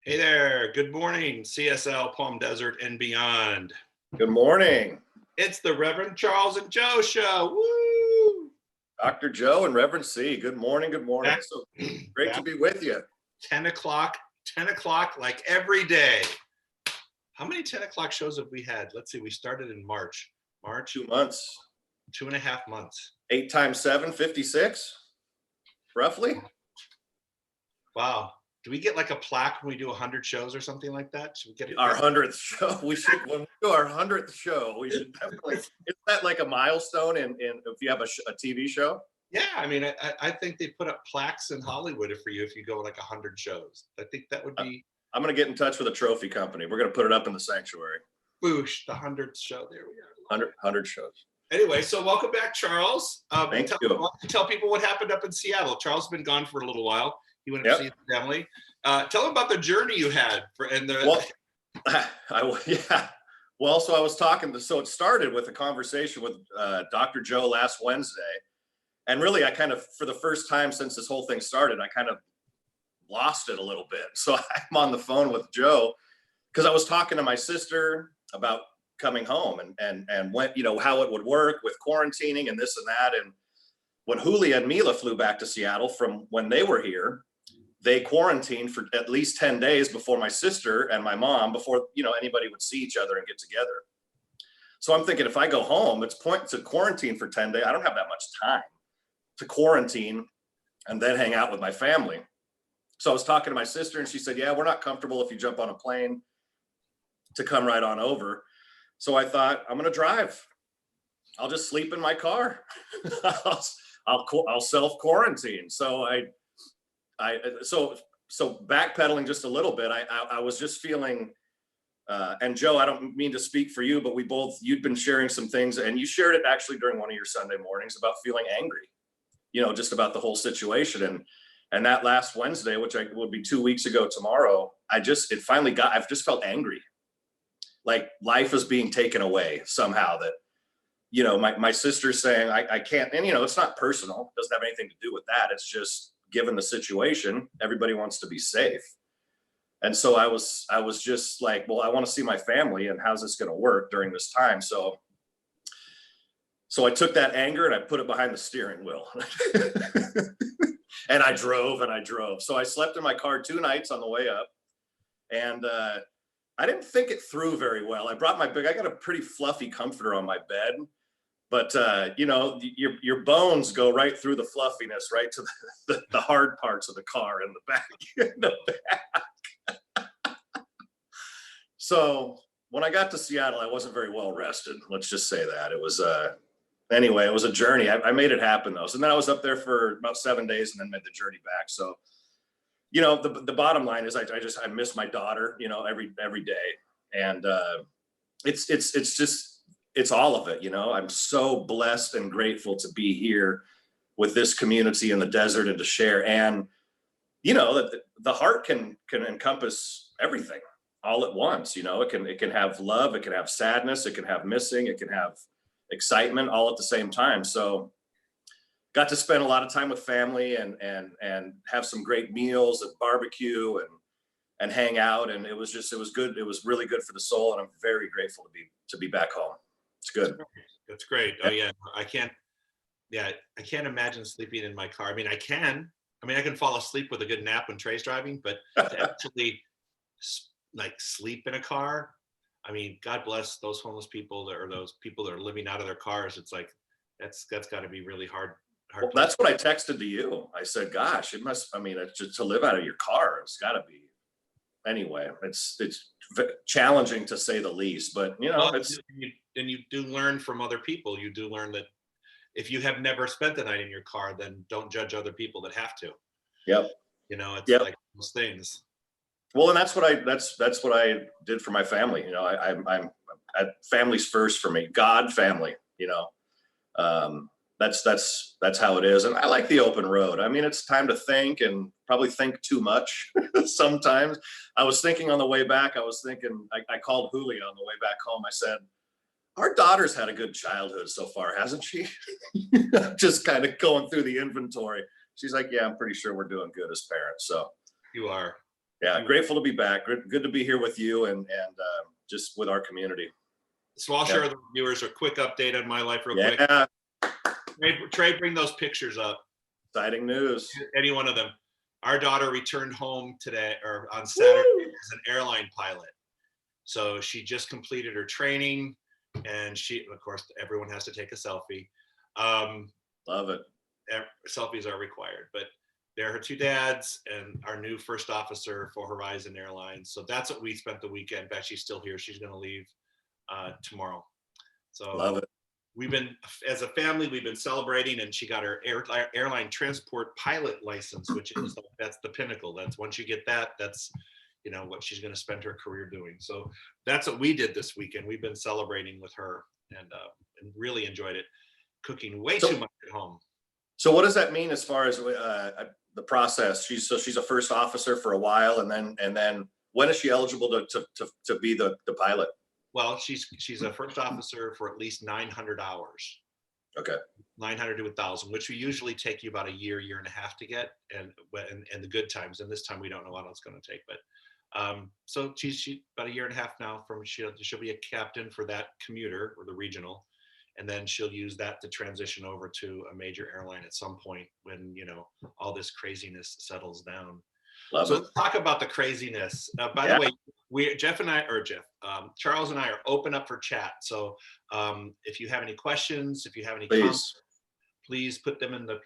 Hey there. Good morning, CSL, Palm Desert, and beyond. Good morning, It's the Reverend Charles and Joe show. Woo! Dr. Joe and Reverend C. Good morning. Good morning. Back, So great to back be with you. 10 o'clock, 10 o'clock, like every day. How many 10 o'clock shows have we had? Let's see. We started in March. March, 2 months, 2.5 months. 8 times 7, 56, roughly. Wow. Do we get like a plaque when we do 100 shows or something like that? Should we get Our 100th show. When we do our 100th show, we should definitely. Is that like a milestone in if you have a TV show? Yeah, I mean, I think they put up plaques in Hollywood for you if you go like 100 shows. I think that would be I'm going to get in touch with a trophy company. We're going to put it up in the sanctuary. boosh, the 100th show. There we are. 100 shows. Anyway, so welcome back, Charles. Thank you. Tell people what happened up in Seattle. Charles has been gone for a little while. He went up to see his family. Tell him about the journey you had Well, yeah. Well, so I was talking. So it started with a conversation with Dr. Joe last Wednesday, and really, I kind of, for the first time since this whole thing started, I kind of lost it a little bit. So I'm on the phone with Joe because I was talking to my sister about coming home and when, how it would work with quarantining and this and that. And when Julia and Mila flew back to Seattle from when they were here, they quarantined for at least 10 days before my sister and my mom, before anybody would see each other and get together. So I'm thinking, if I go home, it's point to quarantine for 10 days. I don't have that much time to quarantine and then hang out with my family. So I was talking to my sister and she said, yeah, we're not comfortable if you jump on a plane to come right on over. So I thought, I'm going to drive. I'll just sleep in my car. I'll self quarantine. So so backpedaling just a little bit, I was just feeling, and Joe, I don't mean to speak for you, but you'd been sharing some things, and you shared it actually during one of your Sunday mornings about feeling angry, just about the whole situation. And that last Wednesday, which will be 2 weeks ago tomorrow, I've just felt angry. Like life is being taken away somehow, that, my sister's saying I can't, and it's not personal. It doesn't have anything to do with that. It's just, given the situation, everybody wants to be safe. And so I was just like, well, I want to see my family, and how's this going to work during this time? So I took that anger and I put it behind the steering wheel. And I drove. So I slept in my car 2 nights on the way up, and I didn't think it through very well. I got a pretty fluffy comforter on my bed, but your bones go right through the fluffiness, right to the hard parts of the car in the back. So when I got to Seattle, I wasn't very well rested. Let's just say that. It was anyway, it was a journey. I made it happen though. So then I was up there for about 7 days and then made the journey back. So the bottom line is I miss my daughter, every day. And it's all of it. I'm so blessed and grateful to be here with this community in the desert and to share. And that the heart can encompass everything all at once. It can have love, it can have sadness, it can have missing, it can have excitement all at the same time. So got to spend a lot of time with family and have some great meals and barbecue and hang out. And it was good. It was really good for the soul. And I'm very grateful to be back home. It's good. That's great. Oh yeah, I can't imagine sleeping in my car. I mean, I can fall asleep with a good nap when Trey's driving, but to actually like sleep in a car, I mean, God bless those homeless people or those people that are living out of their cars. It's like, that's got to be really hard. Well, that's what I texted to you. I said, gosh, it's just to live out of your car. It's gotta be, anyway, it's challenging to say the least, but you do learn from other people. You do learn that if you have never spent the night in your car, then don't judge other people that have to. Yep. It's like those things. Well, and that's what I did for my family. I'm family's first for me. God, family. That's how it is. And I like the open road. I mean, it's time to think, and probably think too much sometimes. I was thinking on the way back, I called Julia on the way back home. I said, our daughter's had a good childhood so far, hasn't she? Just kind of going through the inventory. She's like, yeah, I'm pretty sure we're doing good as parents. So you are. Yeah, grateful to be back. Good to be here with you and just with our community. So I'll share with the viewers a quick update on my life real quick. Yeah, Trey, bring those pictures up. exciting news. Any one of them. Our daughter returned home today or on Saturday as an airline pilot. So she just completed her training, and of course, everyone has to take a selfie. Love it. Selfies are required, but they're her two dads and our new first officer for Horizon Airlines. So that's what we spent the weekend. In fact, she's still here. She's going to leave tomorrow. So Love it. We've been, as a family, we've been celebrating, and she got her airline transport pilot license, which is, that's the pinnacle. That's once you get that, that's, you know, what she's going to spend her career doing. So that's what we did this weekend. We've been celebrating with her and really enjoyed it. Cooking way too much at home. So what does that mean as far as the process? She's a first officer for a while, and then when is she eligible to be the pilot? Well, she's a first officer for at least 900 hours. Okay. 900 to 1,000, which we usually take you about a year and a half to get, and the good times. And this time we don't know what it's going to take, but so she's about a year and a half now. She'll be a captain for that commuter or the regional, and then she'll use that to transition over to a major airline at some point when, you know, all this craziness settles down. Love so it. Let's talk about the craziness. By the way, Charles and I are open up for chat. So if you have any questions, if you have any comments, please put them in the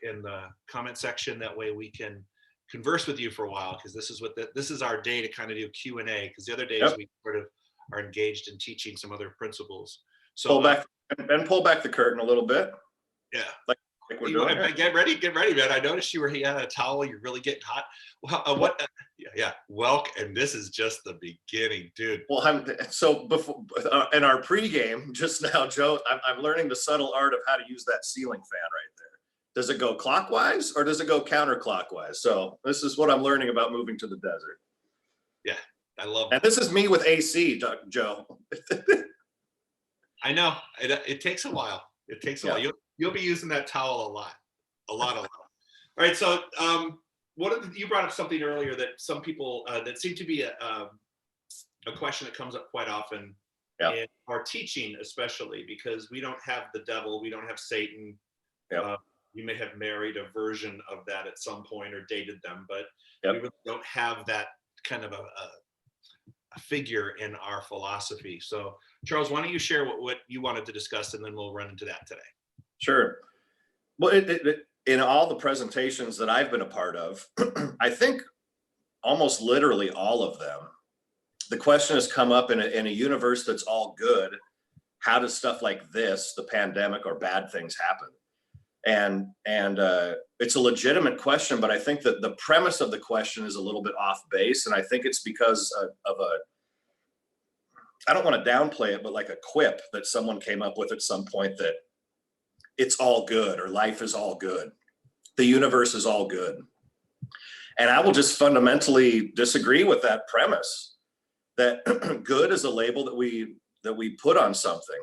comment section. That way we can converse with you for a while, because this is our day to kind of do Q&A, because the other days we sort of are engaged in teaching some other principles. So pull back the curtain a little bit. Yeah. Like we're doing. Get ready, man. I noticed you had a towel. You're really getting hot. Well, Welk, and this is just the beginning, dude. Well, so before in our pregame just now, Joe, I'm learning the subtle art of how to use that ceiling fan right there. Does it go clockwise or does it go counterclockwise? So this is what I'm learning about moving to the desert. Yeah, I love that. And this is me with AC, Joe. I know it takes a while. It takes a while. You'll be using that towel a lot. All right. So you brought up something earlier that some people that seem to be a question that comes up quite often in our teaching, especially because we don't have the devil, we don't have Satan. You may have married a version of that at some point or dated them, but we really don't have that kind of a figure in our philosophy. So Charles, why don't you share what you wanted to discuss, and then we'll run into that today. Sure. Well, in all the presentations that I've been a part of, I think almost literally all of them, the question has come up in a universe that's all good. How does stuff like this, the pandemic or bad things, happen? And it's a legitimate question, but I think that the premise of the question is a little bit off base. And I think it's because of I don't want to downplay it, but like a quip that someone came up with at some point, that it's all good, or life is all good. The universe is all good. And I will just fundamentally disagree with that premise, that good is a label that we put on something.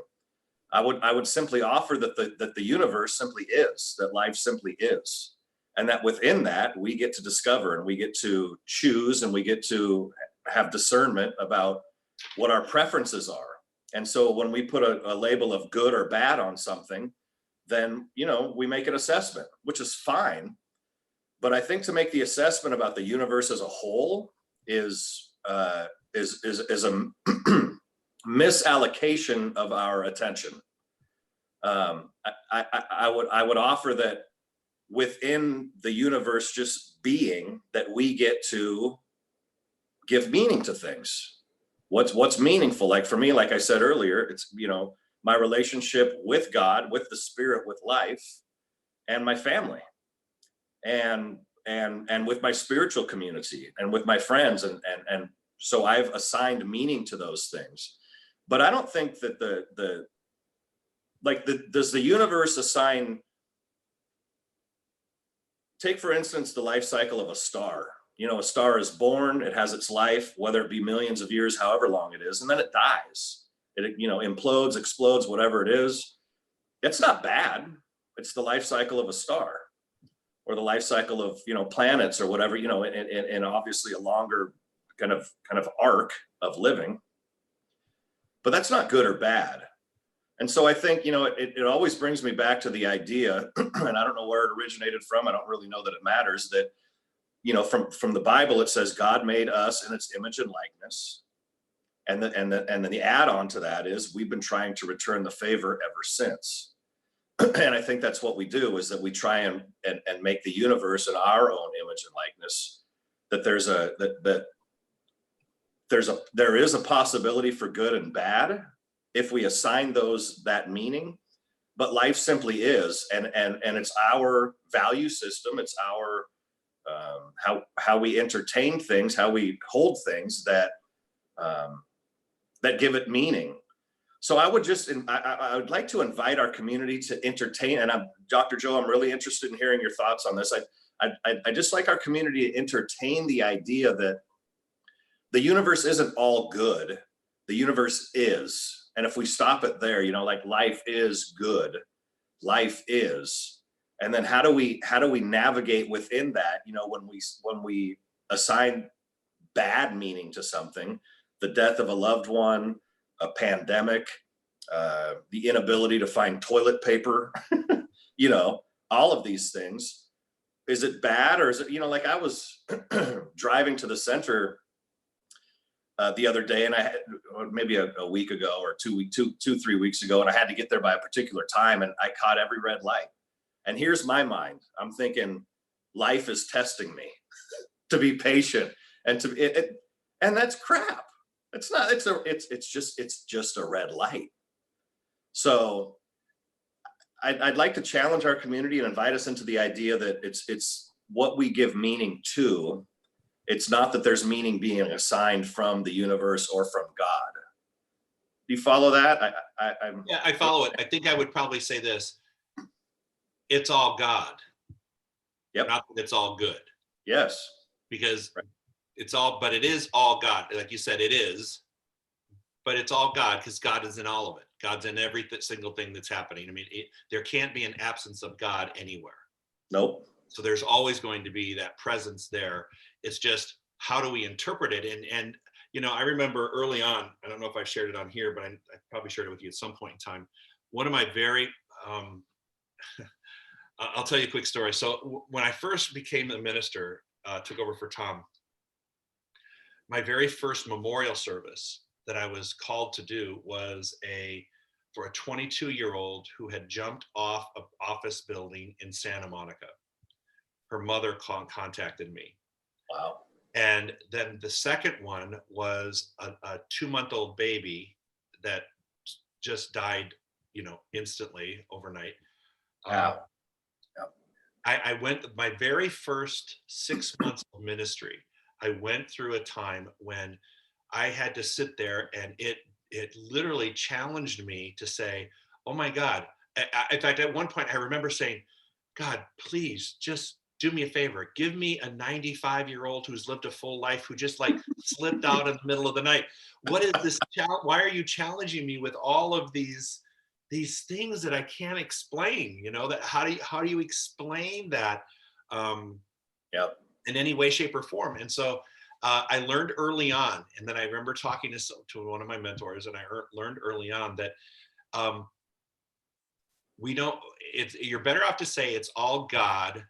I would simply offer that the universe simply is, that life simply is. And that within that, we get to discover, and we get to choose, and we get to have discernment about what our preferences are. And so when we put a label of good or bad on something, then, you know, we make an assessment, which is fine. But I think to make the assessment about the universe as a whole is a misallocation of our attention. I would offer that within the universe just being, that we get to give meaning to things. What's meaningful? Like for me, like I said earlier, it's, you know, my relationship with God, with the Spirit, with life, and my family, and with my spiritual community, and with my friends, and so I've assigned meaning to those things. But I don't think that does the universe assign? Take for instance the life cycle of a star. You know, a star is born, it has its life, whether it be millions of years, however long it is, and then it dies. It, you know, implodes, explodes, whatever it is. It's not bad. It's the life cycle of a star, or the life cycle of, you know, planets, or whatever, you know, and obviously a longer kind of arc of living. But that's not good or bad. And so I think, it always brings me back to the idea, and I don't know where it originated from. I don't really know that it matters, that, from the Bible, it says God made us in its image and likeness. And then the add-on to that is we've been trying to return the favor ever since. And I think that's what we do, is that we try and make the universe in our own image and likeness, that there is a possibility for good and bad if we assign that meaning. But life simply is, and it's our value system, it's our how we entertain things, how we hold things that give it meaning. So I would like to invite our community to entertain, and Dr. Joe, I'm really interested in hearing your thoughts on this. I just like our community to entertain the idea that the universe isn't all good. The universe is. And if we stop it there, like life is good, life is. And then how do we navigate within that, when we assign bad meaning to something, the death of a loved one, a pandemic, the inability to find toilet paper, all of these things. Is it bad, or is it, like I was driving to the center the other day, and I had maybe a week ago or 3 weeks ago, and I had to get there by a particular time, and I caught every red light. And here's my mind. I'm thinking life is testing me to be patient, and and that's crap. It's not, it's just a red light. So I'd like to challenge our community and invite us into the idea that it's what we give meaning to. It's not that there's meaning being assigned from the universe or from God. Do you follow that? Yeah, I follow it. I think I would probably say this: it's all God. Yep. Not that it's all good. Yes. Because but it is all God. Like you said, it is, but it's all God, because God is in all of it. God's in every single thing that's happening. I mean, there can't be an absence of God anywhere. Nope. So there's always going to be that presence there. It's just, how do we interpret it? And I remember early on, I don't know if I've shared it on here, but I probably shared it with you at some point in time. One of my very, I'll tell you a quick story. So when I first became a minister, took over for Tom, my very first memorial service that I was called to do was for a 22-year-old who had jumped off an office building in Santa Monica. Her mother contacted me. Wow. And then the second one was a 2-month-old baby that just died, instantly overnight. Wow. I went, my very first 6 months of ministry, I went through a time when I had to sit there, and it literally challenged me to say, oh my God. In fact, at one point I remember saying, God, please just do me a favor. Give me a 95-year-old who's lived a full life, who just slipped out in the middle of the night. What is this? Why are you challenging me with all of these things that I can't explain? That how do you explain that in any way, shape, or form? And so I learned early on, and then I remember talking to one of my mentors, and I learned early on that you're better off to say it's all God.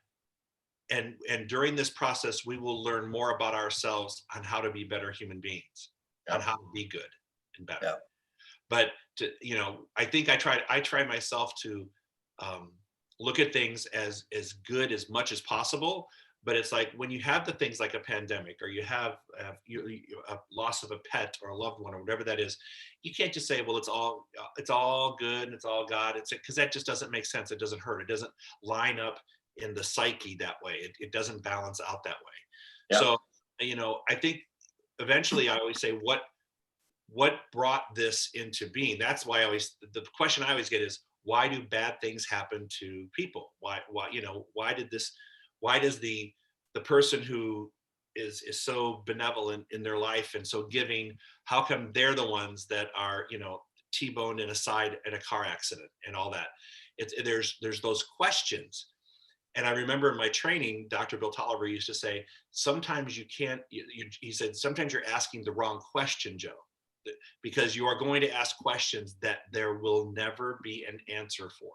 And during this process, we will learn more about ourselves on how to be better human beings, on how to be good and better. Yep. But I think I try myself to look at things as good as much as possible. But it's like when you have the things like a pandemic, or you have a loss of a pet or a loved one, or whatever that is, you can't just say, well, it's all good and it's all God. It's because that just doesn't make sense. It doesn't hurt. It doesn't line up in the psyche that way. It doesn't balance out that way. Yeah. So, I think eventually I always say, what brought this into being? That's why the question I always get is, why do bad things happen to people? Why does the person who is so benevolent in their life and so giving, how come they're the ones that are, T-boned in a car accident and all that? There's those questions. And I remember in my training, Dr. Bill Tolliver used to say, sometimes you can't, he said, sometimes you're asking the wrong question, Joe, because you are going to ask questions that there will never be an answer for.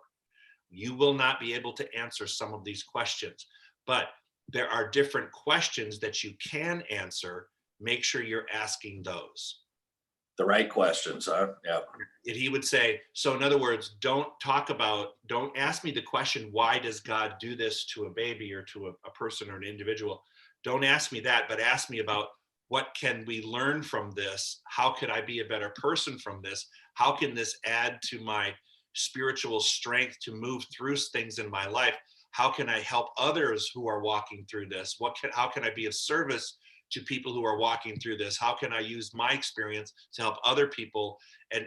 You will not be able to answer some of these questions, but there are different questions that you can answer. Make sure you're asking those. The right questions, huh? Yeah. And he would say, so in other words, don't ask me the question, why does God do this to a baby or to a person or an individual? Don't ask me that, but ask me about what can we learn from this? How could I be a better person from this? How can this add to my spiritual strength to move through things in my life? How can I help others who are walking through this? How can I be of service to people who are walking through this? How can I use my experience to help other people? And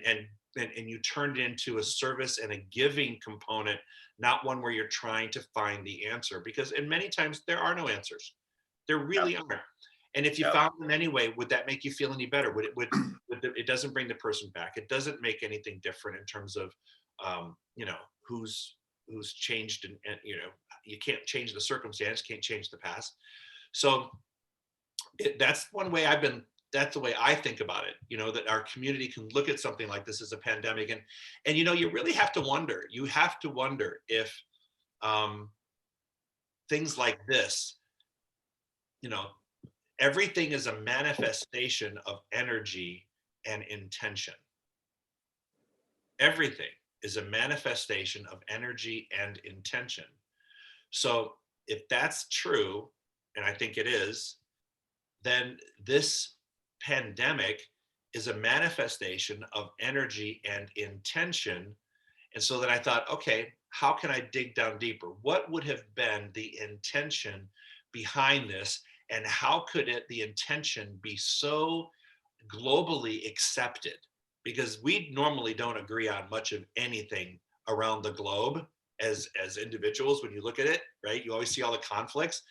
you turned it into a service and a giving component, not one where you're trying to find the answer, because in many times there are no answers. There really aren't. And if you found them anyway, would that make you feel any better? It doesn't bring the person back. It doesn't make anything different in terms of, who's changed, and you can't change the circumstance, can't change the past. So that's one way that's the way I think about it, that our community can look at something like this as a pandemic. And you really have to wonder, if things like this, everything is a manifestation of energy and intention. Everything is a manifestation of energy and intention. So if that's true, and I think it is, then this pandemic is a manifestation of energy and intention. And so then I thought, okay, how can I dig down deeper? What would have been the intention behind this? And how could the intention be so globally accepted? Because we normally don't agree on much of anything around the globe as individuals. When you look at it, right, you always see all the conflicts.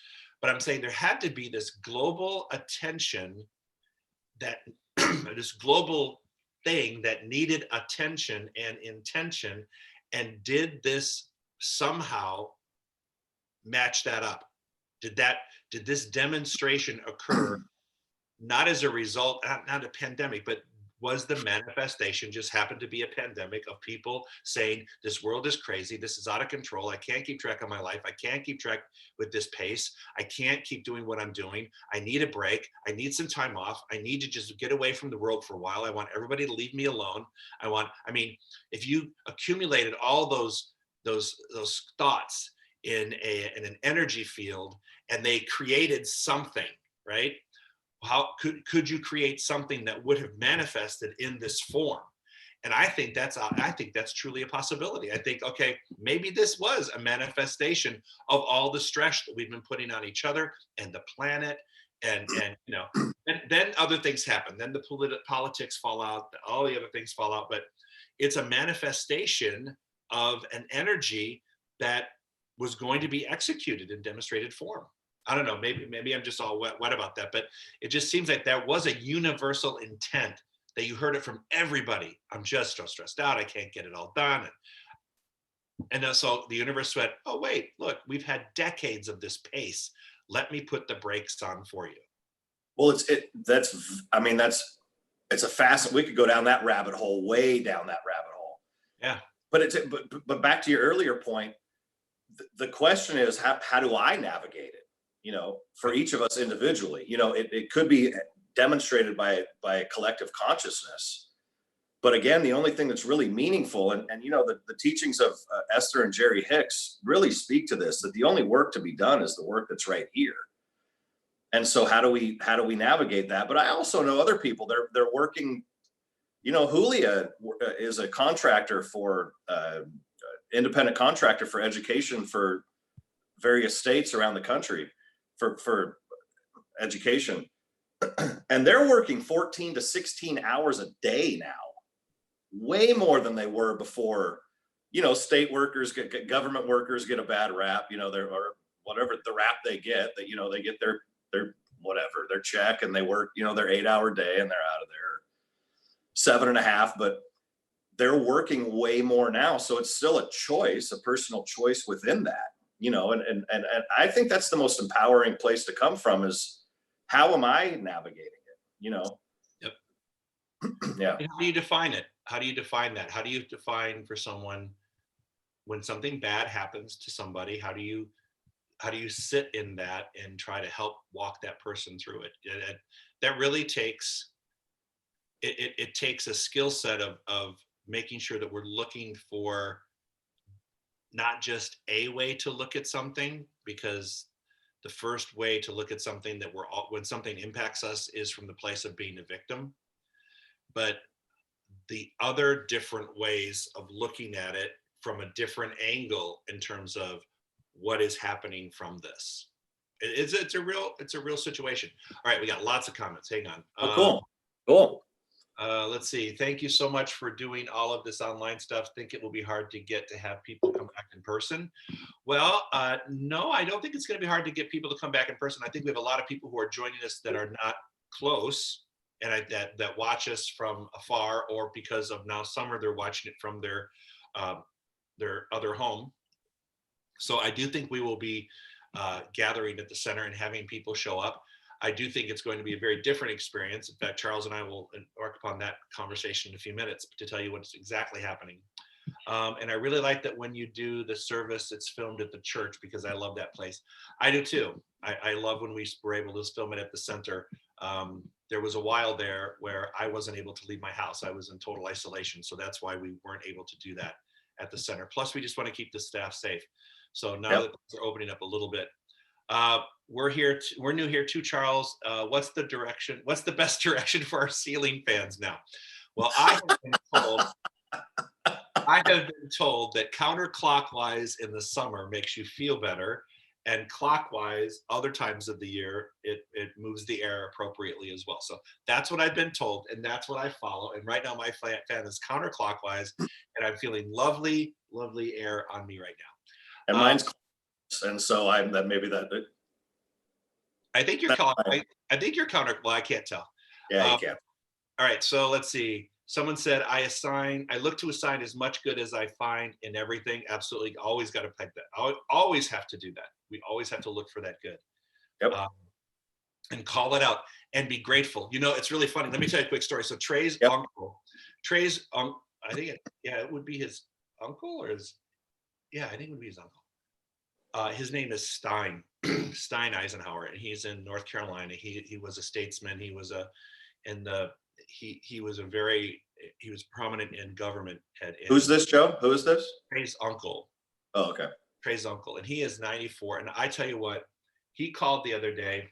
But I'm saying there had to be this global attention, that this global thing that needed attention and intention. And did this somehow match that up? Did this demonstration occur not as a result, not a pandemic, but was the manifestation just happened to be a pandemic of people saying, this world is crazy, this is out of control, I can't keep track of my life, I can't keep track with this pace, I can't keep doing what I'm doing, I need a break, I need some time off, I need to just get away from the world for a while, I want everybody to leave me alone. If you accumulated all those thoughts in an energy field, and they created something, right? How could you create something that would have manifested in this form? And I think that's truly a possibility. I think, okay, maybe this was a manifestation of all the stress that we've been putting on each other and the planet, and then other things happen. Then the politics fall out, all the other things fall out. But it's a manifestation of an energy that was going to be executed in demonstrated form. I don't know, maybe I'm just all wet about that, but it just seems like there was a universal intent that you heard it from everybody. I'm just so stressed out, I can't get it all done. And so the universe went, oh wait, look, we've had decades of this pace. Let me put the brakes on for you. Well, it's a fast, we could go down that rabbit hole, way down that rabbit hole. Yeah. But back to your earlier point, the question is, how do I navigate it? For each of us individually, it could be demonstrated by a collective consciousness. But again, the only thing that's really meaningful, and the teachings of Esther and Jerry Hicks really speak to this, that the only work to be done is the work that's right here. And so how do we navigate that? But I also know other people, they're working, Julia is a contractor for independent contractor for education for various states around the country for education. And they're working 14 to 16 hours a day now, way more than they were before. State workers, government workers get a bad rap, or whatever the rap they get, that, they get their whatever, their check, and they work, their 8-hour day, and they're out of there 7.5, but they're working way more now. So it's still a choice, a personal choice within that. you know, and I think that's the most empowering place to come from is how am I navigating it, you know? Yep. Yeah. And how do you define it? How do you define that? How do you define for someone when something bad happens to somebody? How do you sit in that and try to help walk that person through it? That really takes it takes a skill set of making sure that we're looking for not just a way to look at something, because the first way to look at something that we're all, when something impacts us, is from the place of being a victim. But the other different ways of looking at it from a different angle in terms of what is happening from this. It's a real situation. All right, we got lots of comments. Hang on. Oh, cool. Cool. Let's see. Thank you so much for doing all of this online stuff. Think it will be hard to get to have people come back in person. Well, no, I don't think it's going to be hard to get people to come back in person. I think we have a lot of people who are joining us that are not close, and that watch us from afar, or because of now summer, they're watching it from their other home. So I do think we will be gathering at the center and having people show up. I do think it's going to be a very different experience. In fact, Charles and I will embark upon that conversation in a few minutes to tell you what's exactly happening. And I really like that when you do the service, it's filmed at the church, because I love that place. I do too. I love when we were able to film it at the center. There was a while there where I wasn't able to leave my house. I was in total isolation. So that's why we weren't able to do that at the center. Plus, we just want to keep the staff safe. So now that they're opening up a little bit, we're here. We're new here too, Charles. What's the direction? What's the best direction for our ceiling fans now? Well, I have been told that counterclockwise in the summer makes you feel better, and clockwise other times of the year it moves the air appropriately as well. So that's what I've been told, and that's what I follow. And right now my fan is counterclockwise, and I'm feeling lovely air on me right now. And mine's and so I'm that maybe that. I think you're I think you're counter. Well, I can't tell. Yeah, you can. All right, so let's see. Someone said I look to assign as much good as I find in everything. Absolutely, always got to peg that. I always have to do that. We always have to look for that good. Yep. And call it out and be grateful. You know, it's really funny. Let me tell you a quick story. So Trey's uncle, I think it would be his uncle, or his, I think it would be his uncle. His name is Stein Eisenhower, and he's in North Carolina. He was a statesman. He was he was prominent in government. Who's this, Joe? Who is this? Trey's uncle. Oh, okay. Trey's uncle, and he is 94. And I tell you what, he called the other day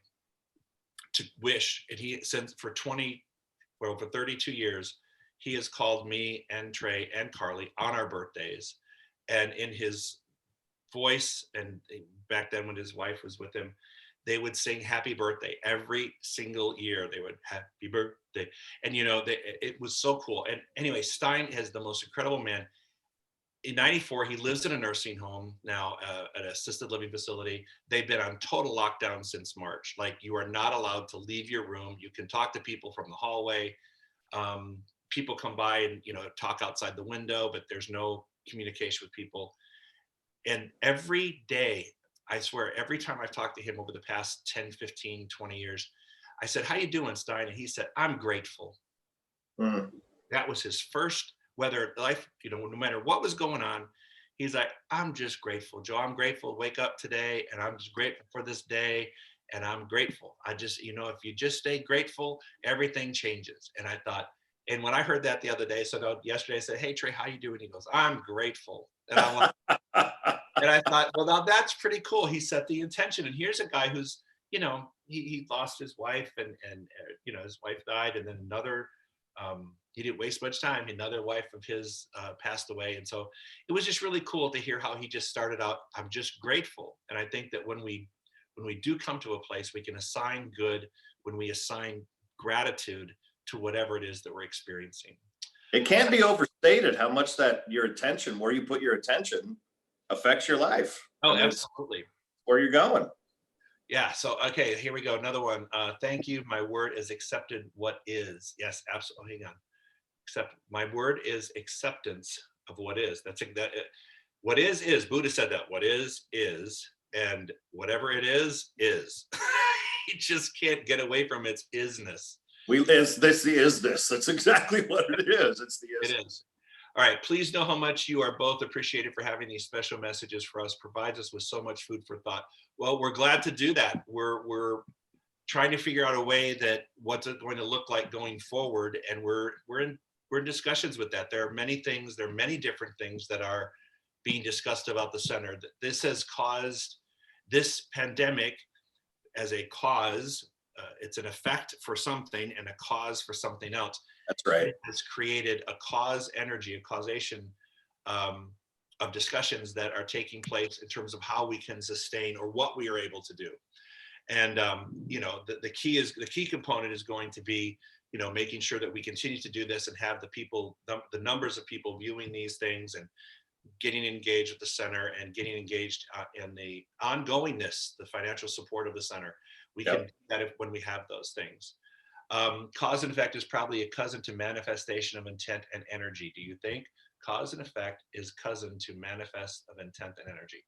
to wish, and he since for 32 years, he has called me and Trey and Carly on our birthdays, and in his voice, and back then when his wife was with him, they would sing happy birthday every single year. They would happy birthday. And it was so cool. And anyway, Stein is the most incredible man. In 94, he lives in a nursing home now, at an assisted living facility. They've been on total lockdown since March. Like, you are not allowed to leave your room. You can talk to people from the hallway. People come by and, talk outside the window, but there's no communication with people. And every day, I swear, every time I've talked to him over the past 10, 15, 20 years, I said, "How you doing, Stein?" And he said, "I'm grateful." Mm. That was his first, whether life, no matter what was going on, he's like, "I'm just grateful, Joe. I'm grateful to wake up today, and I'm just grateful for this day, and I'm grateful. I just, if you just stay grateful, everything changes." And I thought, and when I heard that the other day, so yesterday I said, "Hey, Trey, how you doing?" He goes, "I'm grateful." And I'm like, and I thought, well, now that's pretty cool. He set the intention. And here's a guy who's, he lost his wife, and his wife died. And then another, he didn't waste much time. Another wife of his passed away. And so it was just really cool to hear how he just started out, "I'm just grateful." And I think that when we do come to a place, we can assign good when we assign gratitude to whatever it is that we're experiencing. It can't be overstated how much that your attention, where you put your attention, affects your life. Oh, absolutely. Where you're going. Yeah. So, okay, here we go. Another one. Thank you. My word is accepted. What is? Yes, absolutely. Hang on. My word is acceptance of what is. what is. Buddha said that what is, and whatever it is. You just can't get away from its isness. This. That's exactly what it is. It's the It is. is. All right. Please know how much you are both appreciated for having these special messages for us. Provides us with so much food for thought. Well, we're glad to do that. We're trying to figure out a way that what's it going to look like going forward, and we're in discussions with that. There are many things. There are many different things that are being discussed about the center. This has caused this pandemic as a cause. It's an effect for something and a cause for something else. That's right. It has created a cause energy, a causation of discussions that are taking place in terms of how we can sustain or what we are able to do. And the key component is going to be making sure that we continue to do this and have the people, the numbers of people viewing these things and getting engaged with the center and getting engaged in the ongoingness, the financial support of the center. We can do that when we have those things. Cause and effect is probably a cousin to manifestation of intent and energy. Do you think cause and effect is cousin to manifest of intent and energy?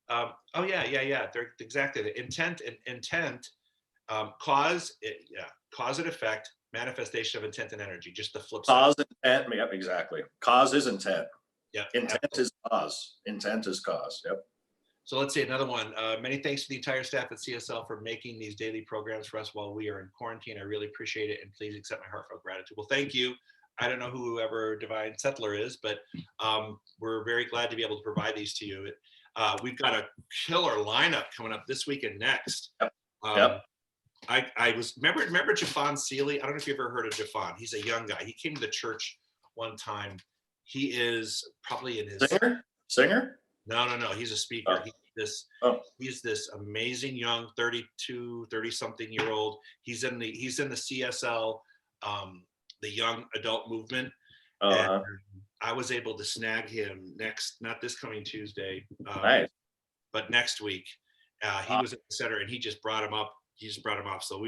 Oh yeah. They're exactly the intent cause and effect, manifestation of intent and energy. Just the flip side. Cause, intent. Yep, exactly. Cause is intent. Yeah. Intent is cause. Intent is cause. Yep. So let's see another one. Many thanks to the entire staff at CSL for making these daily programs for us while we are in quarantine. I really appreciate it, and please accept my heartfelt gratitude. Well, thank you. I don't know whoever Divine Settler is, but we're very glad to be able to provide these to you. We've got a killer lineup coming up this week and next. Yep. I was remember Jafon Seeley. I don't know if you ever heard of Jafon. He's a young guy. He came to the church one time. He is probably in his singer. No. He's a speaker. Oh. He's this amazing young 30 something year old. He's in the CSL, the young adult movement. Uh-huh. And I was able to snag him not this coming Tuesday, Nice. but next week. He was at the center and he just brought him up. So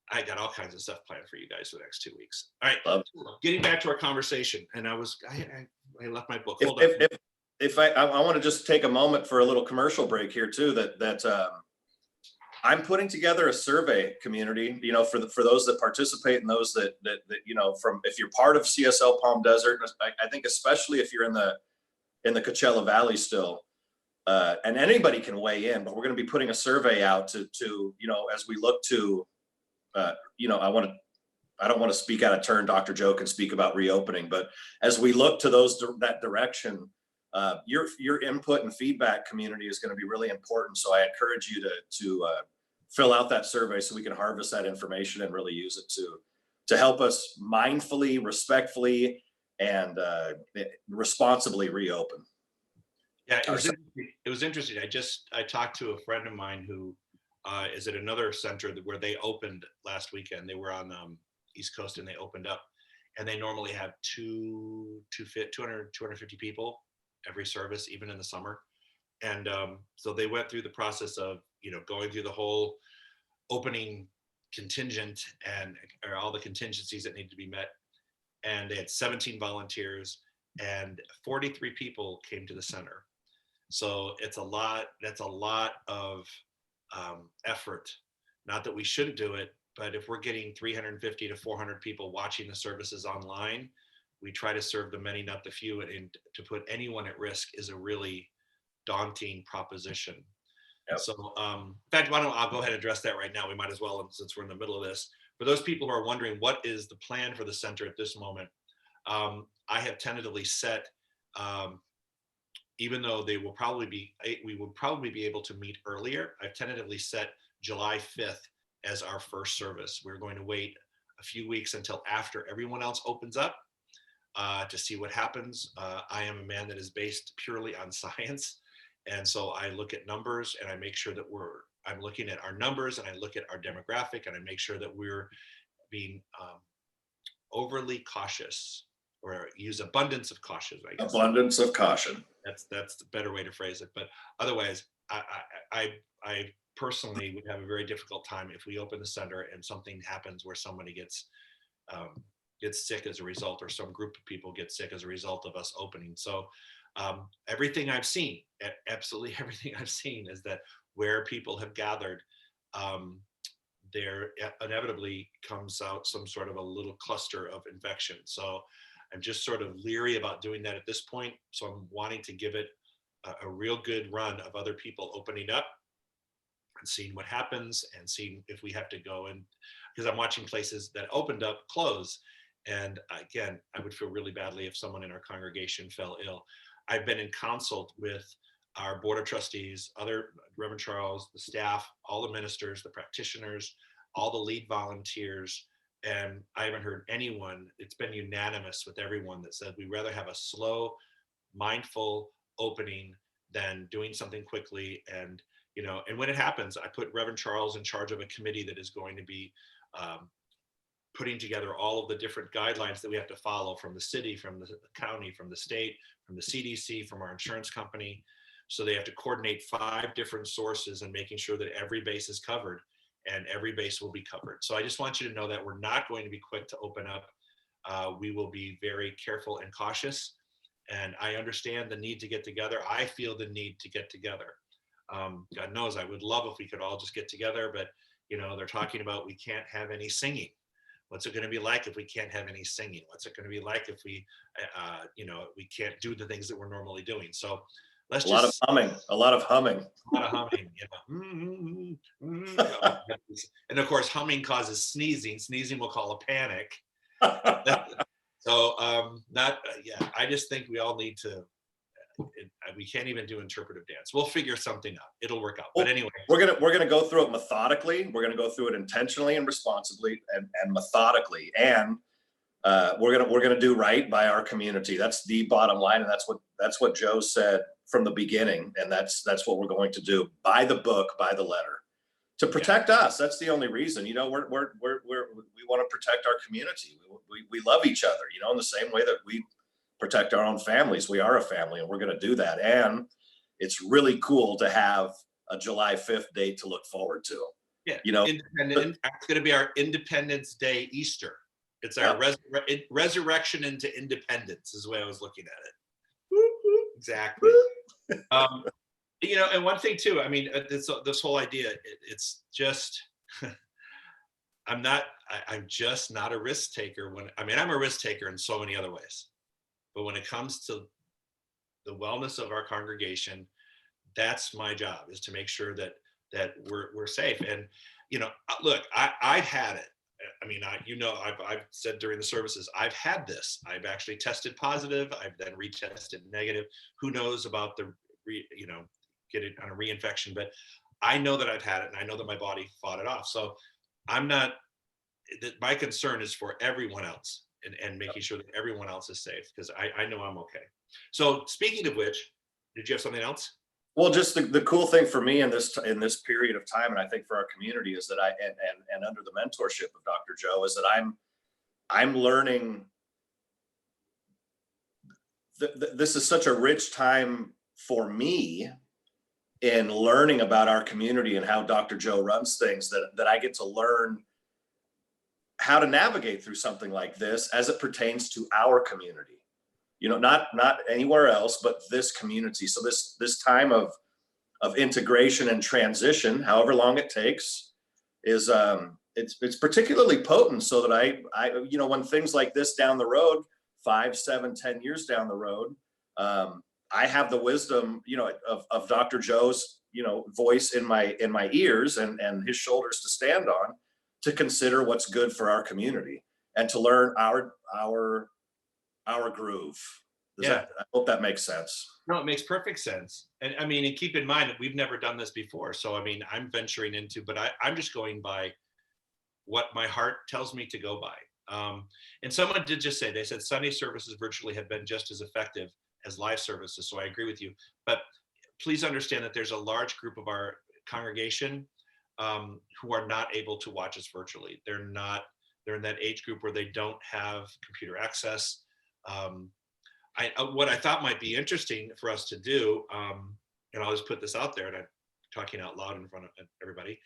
I got all kinds of stuff planned for you guys for the next 2 weeks. All right. Getting back to our conversation, and I left my book. Hold on. If I want to just take a moment for a little commercial break here too, that I'm putting together a survey community, for those that participate and those that from, if you're part of CSL Palm Desert, I think especially if you're in the Coachella Valley still, and anybody can weigh in, but we're going to be putting a survey out to as we look to, I don't want to speak out of turn. Dr. Joe can speak about reopening, but as we look to that direction, your input and feedback community is going to be really important. So I encourage you to fill out that survey so we can harvest that information and really use it to help us mindfully, respectfully, and responsibly reopen. Yeah, it was interesting. I talked to a friend of mine who is at another center where they opened last weekend. They were on East Coast and they opened up, and they normally have 250 people every service, even in the summer. And so they went through the process of going through the whole opening contingent or all the contingencies that need to be met. And they had 17 volunteers and 43 people came to the center. So it's a lot. That's a lot of effort. Not that we shouldn't do it, but if we're getting 350 to 400 people watching the services online, we try to serve the many, not the few, and to put anyone at risk is a really daunting proposition. Yep. So, in fact, I'll go ahead and address that right now. We might as well, since we're in the middle of this. For those people who are wondering what is the plan for the center at this moment, I have tentatively set, even though we will probably be able to meet earlier, I've tentatively set July 5th as our first service. We're going to wait a few weeks until after everyone else opens up to see what happens. I am a man that is based purely on science. And so I look at numbers and I make sure that I'm looking at our numbers and I look at our demographic and I make sure that we're being overly cautious, or use abundance of caution, I guess. Abundance of caution. That's the better way to phrase it. But otherwise, I personally would have a very difficult time if we open the center and something happens where somebody gets sick as a result, or some group of people get sick as a result of us opening. So Everything I've seen, absolutely everything I've seen, is that where people have gathered, there inevitably comes out some sort of a little cluster of infection. So I'm just sort of leery about doing that at this point. So I'm wanting to give it a real good run of other people opening up and seeing what happens, and seeing if we have to go in, because I'm watching places that opened up close. And again, I would feel really badly if someone in our congregation fell ill. I've been in consult with our board of trustees, other Reverend Charles, the staff, all the ministers, the practitioners, all the lead volunteers, and I haven't heard anyone. It's been unanimous with everyone that said we'd rather have a slow, mindful opening than doing something quickly. And and when it happens, I put Reverend Charles in charge of a committee that is going to be putting together all of the different guidelines that we have to follow, from the city, from the county, from the state, from the CDC, from our insurance company. So they have to coordinate 5 different sources and making sure that every base is covered, and every base will be covered. So I just want you to know that we're not going to be quick to open up. We will be very careful and cautious. And I understand the need to get together. I feel the need to get together. God knows I would love if we could all just get together, but they're talking about we can't have any singing. What's it going to be like if we can't have any singing? What's it going to be like if we, we can't do the things that we're normally doing? So let's A lot of just humming, a lot of humming. a lot of humming, and of course, humming causes sneezing. Sneezing will call a panic. So, yeah, I just think we all need to. We can't even do interpretive dance. We'll figure something out. It'll work out. But anyway, we're gonna go through it methodically. We're gonna go through it intentionally and responsibly and methodically, and we're gonna do right by our community. That's the bottom line, and that's what Joe said from the beginning, and that's what we're going to do, by the book, by the letter, to protect us. That's the only reason. We want to protect our community. We love each other, in the same way that we protect our own families. We are a family, and we're going to do that. And it's really cool to have a July 5th date to look forward to. Yeah, Independent. It's going to be our Independence Day Easter. It's our resurrection into independence, is the way I was looking at it. Exactly. And one thing too, I mean, this whole idea, it's just, I'm just not a risk taker. I'm a risk taker in so many other ways, but when it comes to the wellness of our congregation, that's my job, is to make sure that we're safe. And look, I've had it. I mean, I've said during the services, I've had this. I've actually tested positive. I've then retested negative. Who knows about get it on a reinfection? But I know that I've had it, and I know that my body fought it off. So my concern is for everyone else, and making sure that everyone else is safe, because I know I'm okay. So speaking of which, did you have something else? Well, just the cool thing for me in this period of time, and I think for our community, is that and under the mentorship of Dr. Joe, is that I'm learning. This is such a rich time for me in learning about our community and how Dr. Joe runs things, that I get to learn how to navigate through something like this as it pertains to our community. Not anywhere else, but this community. So this time of integration and transition, however long it takes, is it's particularly potent, so that I when things like this down the road, 5, 7, 10 years down the road, I have the wisdom, of Dr. Joe's, voice in my ears, and his shoulders to stand on, to consider what's good for our community and to learn our groove. I hope that makes sense. No, it makes perfect sense. And I mean, and keep in mind that we've never done this before. So, I mean, I'm venturing into, but I'm just going by what my heart tells me to go by. And someone did just say, they said Sunday services virtually have been just as effective as live services. So I agree with you, but please understand that there's a large group of our congregation who are not able to watch us virtually. They're in that age group where they don't have computer access. What I thought might be interesting for us to do, and I'll just put this out there, and I'm talking out loud in front of everybody,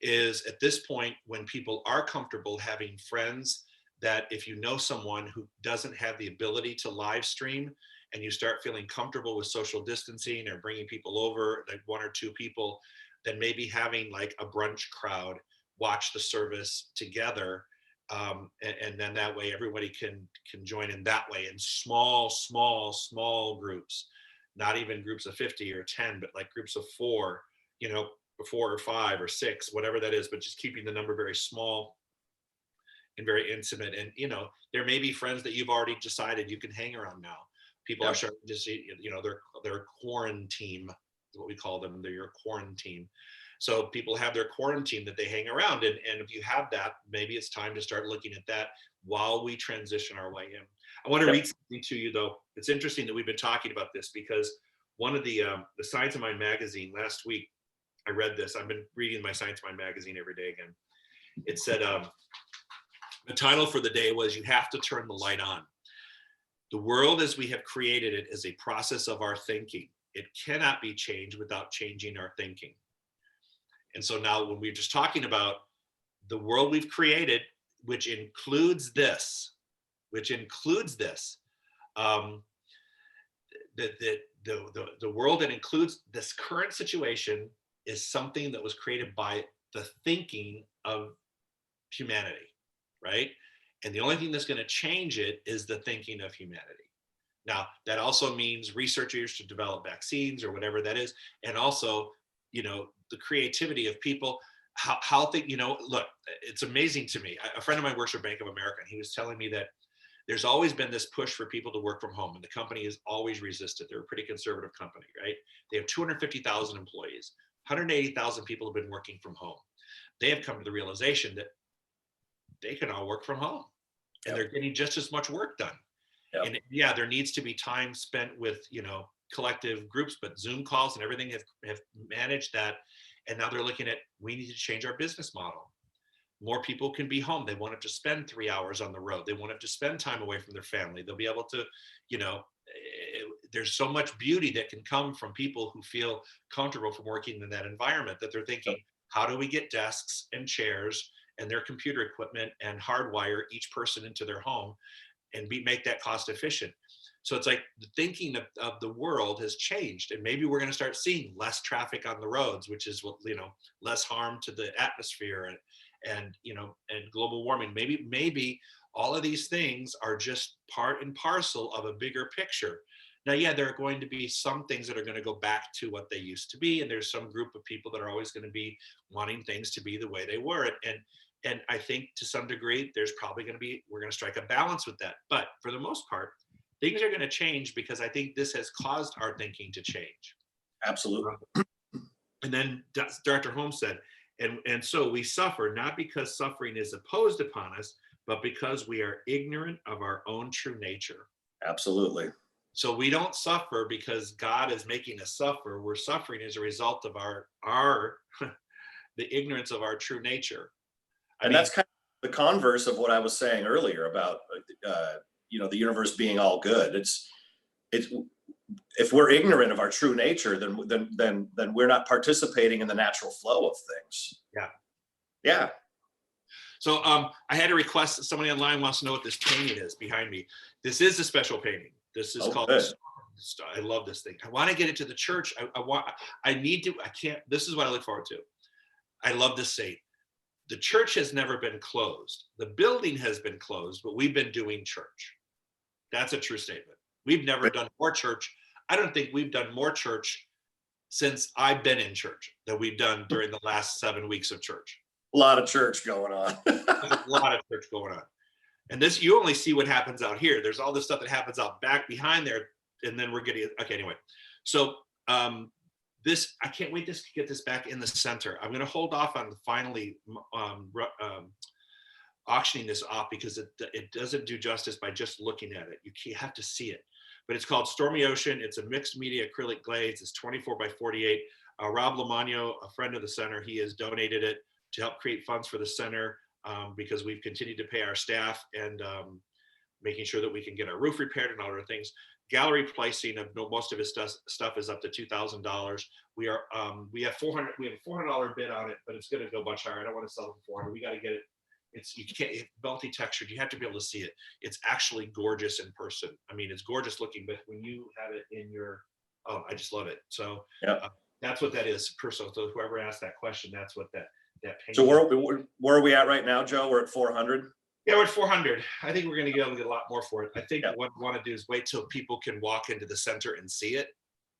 is at this point, when people are comfortable having friends, that if you know someone who doesn't have the ability to live stream, and you start feeling comfortable with social distancing or bringing people over, like 1 or 2 people, then maybe having like a brunch crowd watch the service together, and then that way everybody can join in that way in small groups, not even groups of 50 or 10, but like groups of 4, 4 or 5 or 6, whatever that is, but just keeping the number very small and very intimate. And there may be friends that you've already decided you can hang around now. People are Yep. starting to see, they're quarantine, what we call them. They're your quarantine. So people have their quarantine that they hang around, and if you have that, maybe it's time to start looking at that while we transition our way in. I want to Yep. read something to you though. It's interesting that we've been talking about this, because one of the Science of Mind magazine last week, I read this. I've been reading my Science of Mind magazine every day again. It said, the title for the day was, "You have to turn the light on. The world as we have created it is a process of our thinking. It cannot be changed without changing our thinking." And so now when we're just talking about the world we've created, which includes this, um, the world that includes this current situation is something that was created by the thinking of humanity, right? And the only thing that's going to change it is the thinking of humanity. Now, that also means researchers to develop vaccines or whatever that is, and also, the creativity of people. How think, look, it's amazing to me. A friend of mine works for Bank of America, and he was telling me that there's always been this push for people to work from home, and the company has always resisted. They're a pretty conservative company, right? They have 250,000 employees. 180,000 people have been working from home. They have come to the realization that they can all work from home, and Yep. they're getting just as much work done. Yep. And yeah, there needs to be time spent with, collective groups, but Zoom calls and everything have managed that. And now they're looking at, we need to change our business model. More people can be home. They won't have to spend 3 hours on the road. They won't have to spend time away from their family. They'll be able to, there's so much beauty that can come from people who feel comfortable from working in that environment, that they're thinking, how do we get desks and chairs and their computer equipment and hardwire each person into their home and make that cost efficient? So it's like the thinking of the world has changed, and maybe we're going to start seeing less traffic on the roads, which is what, less harm to the atmosphere and global warming. Maybe all of these things are just part and parcel of a bigger picture. Now, yeah, there are going to be some things that are going to go back to what they used to be, and there's some group of people that are always going to be wanting things to be the way they were. And I think to some degree, there's probably we're going to strike a balance with that. But for the most part, things are going to change, because I think this has caused our thinking to change. Absolutely. And then Dr. Holmes said, and so we suffer not because suffering is imposed upon us, but because we are ignorant of our own true nature. Absolutely. So we don't suffer because God is making us suffer. We're suffering as a result of our the ignorance of our true nature. And that's kind of the converse of what I was saying earlier about the universe being all good. It's if we're ignorant of our true nature, then we're not participating in the natural flow of things. Yeah. So I had a request. Somebody online wants to know what this painting is behind me. This is a special painting. This is called. Good. I love this thing. I want to get it to the church. I can't. This is what I look forward to. I love this saint. The church has never been closed. The building has been closed, but we've been doing church. That's a true statement. We've never done more church. I don't think we've done more church since I've been in church than we've done during the last 7 weeks of church. A lot of church going on. There's a lot of church going on. And this, you only see what happens out here. There's all this stuff that happens out back behind there. And then we're getting, okay, anyway. So this, I can't wait to get this back in the center. I'm going to hold off on finally auctioning this off, because it doesn't do justice by just looking at it. You have to see it. But it's called Stormy Ocean. It's a mixed media acrylic glaze. It's 24 by 48. Rob Lamagno, a friend of the center, he has donated it to help create funds for the center, because we've continued to pay our staff and making sure that we can get our roof repaired and all other things. Gallery pricing of most of his stuff is up to $2,000. We have $400 bid on it, but it's going to go much higher. I don't want to sell it for $400. We got to get it you can't, multi-textured. You have to be able to see it. It's actually gorgeous in person. I mean, it's gorgeous looking, but when you have it in your, oh, I just love it. So Yeah. that's what that is. Personal. So whoever asked that question, that's what that So painting. where are we at right now, Joe? We're at 400. Yeah, we're at 400. I think we're going to be able to get a lot more for it. I think Yeah. what I want to do is wait till people can walk into the center and see it.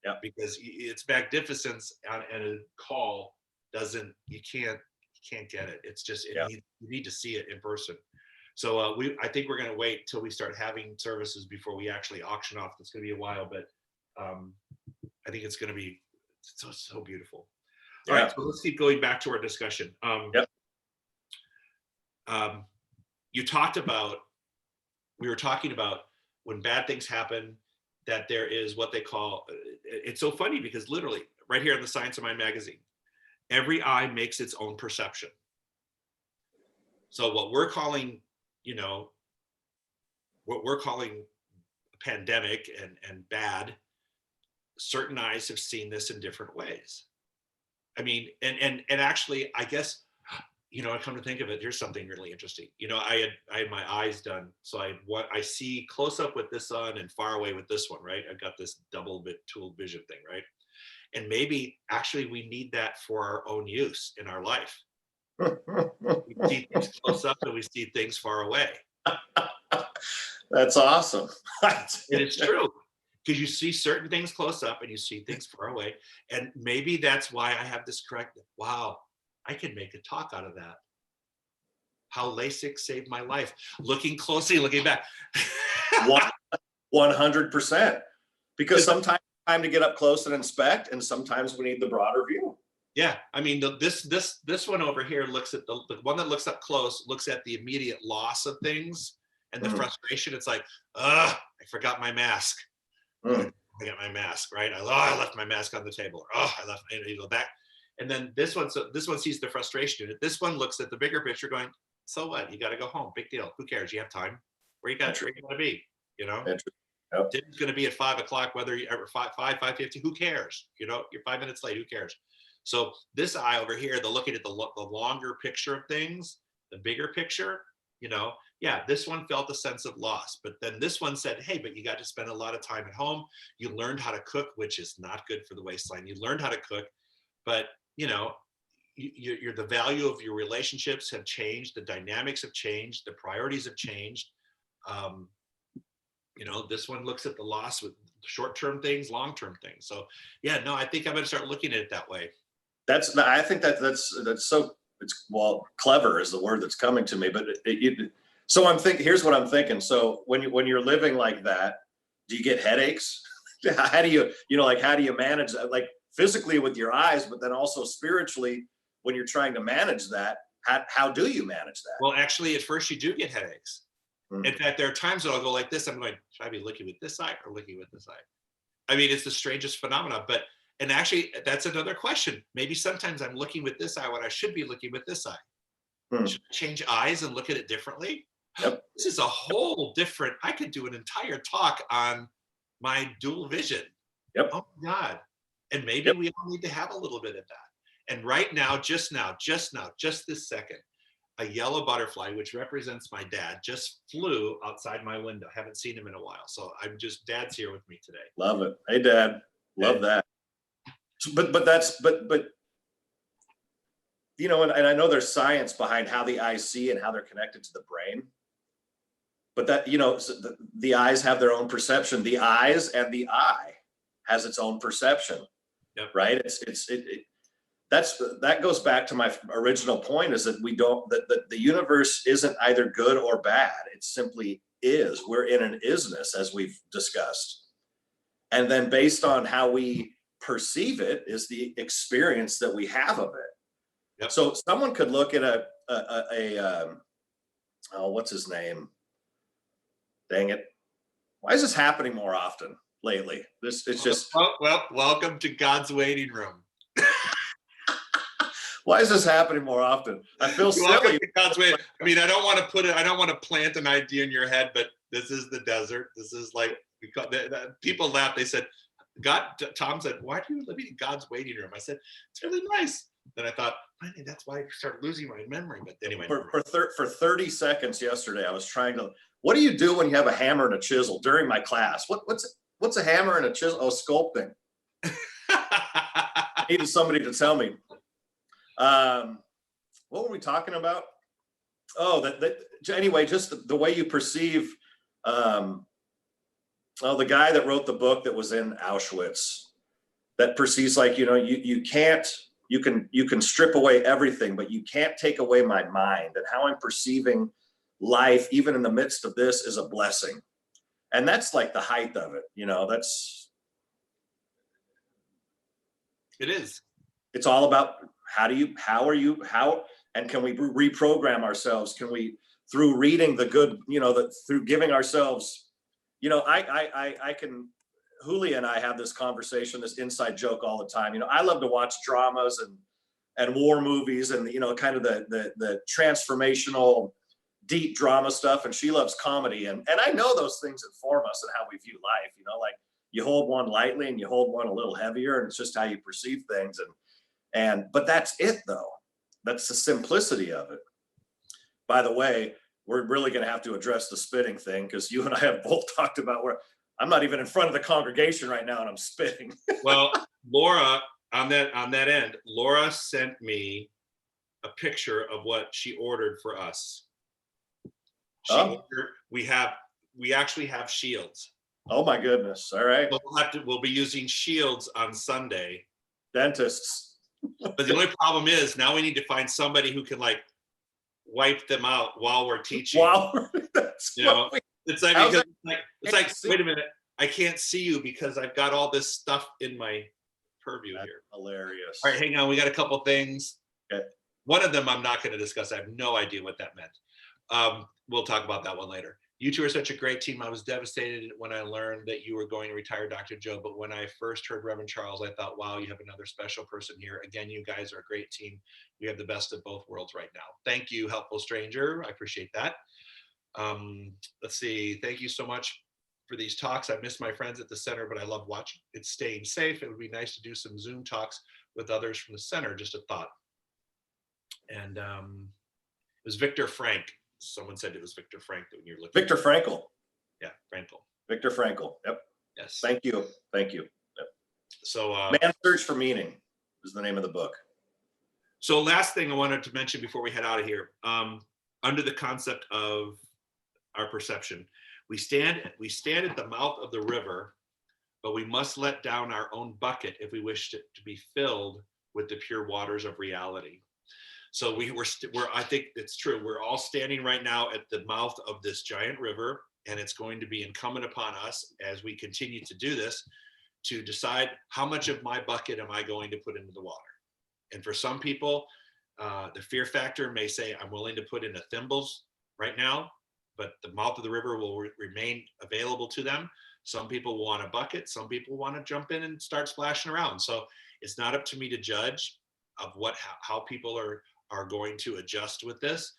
Yeah. Because its magnificence on a call doesn't, you can't get it. It's just, Yeah. you need to see it in person. So I think we're going to wait till we start having services before we actually auction off. It's going to be a while, but I think it's going to be so beautiful. All Yeah. right, so let's keep going back to our discussion. Yep. You talked about, we were talking about when bad things happen, that there is what they call, it's so funny because literally right here in the Science of Mind magazine, every eye makes its own perception. So what we're calling, what we're calling pandemic and bad, certain eyes have seen this in different ways. I mean, and actually, I guess, I come to think of it, here's something really interesting. I had my eyes done. So I see close up with this on and far away with this one, right? I've got this double bit tool vision thing, right? And maybe actually we need that for our own use in our life. We see things close up and we see things far away. That's awesome. And it's true. Because you see certain things close up and you see things far away. And maybe that's why I have this corrective. Wow, I can make a talk out of that. How LASIK saved my life. Looking closely, looking back. 100%. Because sometimes it's time to get up close and inspect, and sometimes we need the broader view. Yeah, I mean, this one over here looks at the one that looks up close, looks at the immediate loss of things and the frustration. It's like, I forgot my mask. I got my mask, right? I left my mask on the table. I left that. And then this one sees the frustration in it. This one looks at the bigger picture going, so what? You got to go home. Big deal. Who cares? You have time. Where you got to be, Yep. Dinner's going to be at 5 o'clock, whether you ever 5:50, who cares? You're 5 minutes late. Who cares? So this eye over here, they're looking at the longer picture of things, the bigger picture, yeah, this one felt a sense of loss, but then this one said, hey, but you got to spend a lot of time at home. You learned how to cook, which is not good for the waistline. You learned how to cook, but the value of your relationships have changed. The dynamics have changed. The priorities have changed. This one looks at the loss with short-term things, long-term things. So yeah, no, I think I'm going to start looking at it that way. I think that's so, clever is the word that's coming to me, but so I'm thinking, here's what I'm thinking. So when you're living like that, do you get headaches? How do you manage that? Like physically with your eyes, but then also spiritually, when you're trying to manage that, how do you manage that? Well, actually, at first you do get headaches. In fact, there are times that I'll go like this. I'm going, should I be looking with this eye or looking with this eye? I mean, it's the strangest phenomenon, and actually that's another question. Maybe sometimes I'm looking with this eye when I should be looking with this eye. Should I change eyes and look at it differently? Yep. This is a whole different, I could do an entire talk on my dual vision. Yep. Oh my God. And maybe we all need to have a little bit of that. And right now, just this second, a yellow butterfly, which represents my dad, just flew outside my window. Haven't seen him in a while. So Dad's here with me today. Love it. Hey, Dad. Love that. But and I know there's science behind how the eyes see and how they're connected to the brain. But that, the eyes have their own perception. The eyes and the eye has its own perception. Yep. Right? That goes back to my original point, is that the universe isn't either good or bad. It simply is. We're in an isness, as we've discussed. And then based on how we perceive it is the experience that we have of it. Yep. So someone could look at what's his name? Dang it. Why is this happening more often lately? It's just. Well, welcome to God's waiting room. Why is this happening more often? I feel silly. God's waiting. I mean, I don't want to plant an idea in your head, but this is the desert. This is like, people laughed. They said, Tom said, why do you live in God's waiting room? I said, it's really nice. then I thought, "Funny, that's why I started losing my memory." But anyway, For 30 seconds yesterday, I was trying to. What do you do when you have a hammer and a chisel during my class? What's a hammer and a chisel? Oh, sculpting. I needed somebody to tell me. What were we talking about? Oh, anyway, just the way you perceive. Well, the guy that wrote the book that was in Auschwitz, that perceives like, you can't. You can strip away everything, but you can't take away my mind, and how I'm perceiving life, even in the midst of this, is a blessing. And that's like the height of it. it is. It's all about and can we reprogram ourselves? Can we, through reading the good, through giving ourselves, Julia and I have this conversation, this inside joke all the time. I love to watch dramas and war movies and, kind of the transformational, deep drama stuff. And she loves comedy. And I know those things inform us and how we view life, like you hold one lightly and you hold one a little heavier, and it's just how you perceive things. But that's it though. That's the simplicity of it. By the way, we're really going to have to address the spitting thing, because you and I have both talked about where I'm not even in front of the congregation right now and I'm spitting. Well, Laura, on that end, Laura sent me a picture of what she ordered for us. We actually have shields. Oh my goodness. All right. We'll be using shields on Sunday. Dentists. But the only problem is now we need to find somebody who can like wipe them out while we're teaching. Wow. It's like, wait a minute, I can't see you because I've got all this stuff in my purview here. Hilarious. All right, hang on. We got a couple things. Okay. One of them I'm not going to discuss. I have no idea what that meant. We'll talk about that one later. You two are such a great team. I was devastated when I learned that you were going to retire, Dr. Joe. But when I first heard Reverend Charles, I thought, wow, you have another special person here. Again, you guys are a great team. We have the best of both worlds right now. Thank you, Helpful Stranger. I appreciate that. Let's see. Thank you so much for these talks. I miss my friends at the center, but I love watching. It's staying safe. It would be nice to do some Zoom talks with others from the center. Just a thought. And it was Victor Frank. Someone said it was Victor Frank that when you're looking. Victor Frankl. Yeah, Frankl. Victor Frankl. Yep. Yes. Thank you. Yep. So Man's Search for Meaning is the name of the book. So last thing I wanted to mention before we head out of here, under the concept of our perception, we stand at the mouth of the river, but we must let down our own bucket if we wish it to be filled with the pure waters of reality. So I think it's true. We're all standing right now at the mouth of this giant river, and it's going to be incumbent upon us as we continue to do this to decide how much of my bucket am I going to put into the water. And for some people, the fear factor may say, I'm willing to put in a thimbles right now, but the mouth of the river will remain available to them. Some people want a bucket. Some people want to jump in and start splashing around. So it's not up to me to judge of how people are going to adjust with this.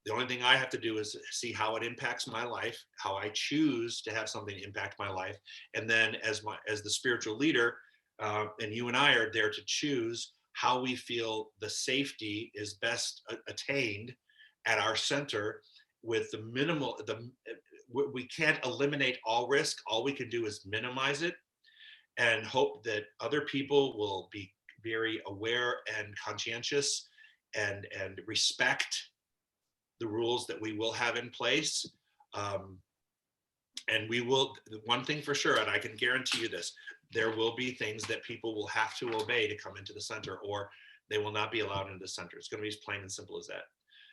The only thing I have to do is see how it impacts my life, how I choose to have something impact my life. And then as the spiritual leader, and you and I are there to choose how we feel the safety is best attained at our center with the minimal, we can't eliminate all risk. All we can do is minimize it and hope that other people will be very aware and conscientious and respect the rules that we will have in place. And we will, one thing for sure, and I can guarantee you this, there will be things that people will have to obey to come into the center, or they will not be allowed into the center. It's going to be as plain and simple as that.